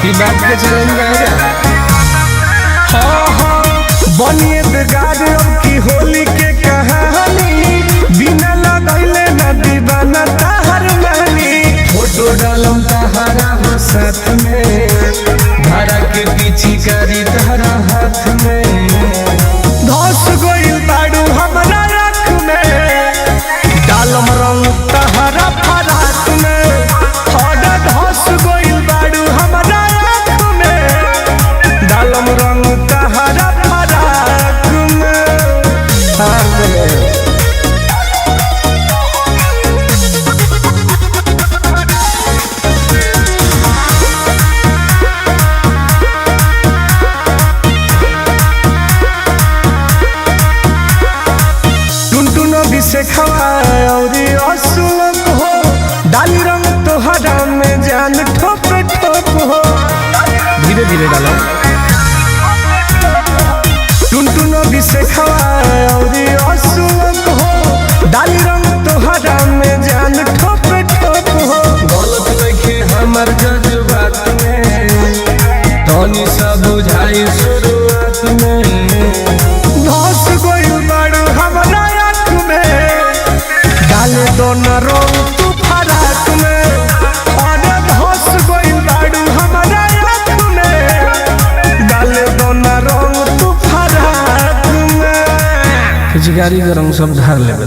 की बात के चैलेंज रहेगा। हाँ हाँ बनिए बेगार अब की होली के कहानी, बिना लगैले न दीवाना ताहर मानी। फोटो डालम ताहरा हो साथ में, धारा के पीछे करी तारा हाथ में। धस गइल बाड़ू हमरा आँख में, डालम रंग ताहरा फराक में। हरा धस गइल बाड़ू हमरा आँख में, डालम रंग ताहरा फराक में। से खवाए और असुलक हो, डाली रंग तोहरा में जान ठोप ठोप हो। धीरे धीरे डालो। टुनटुनो भी से खवाए और असुलक हो, डाली रंग तोहरा में जान ठोप ठोप हो। गलत देखे हमर जज्बात में, तनी सा बुझाई शुरुआत में। धस गइल बाड़ू हमरा आँख में, डाले दोनों रंग तू फराक में। अरे धस गइल बाड़ू हमरा आँख में, डाले दोनों रंग तू फराक में। खिचकारी के रंग सब झाड़ लेबे।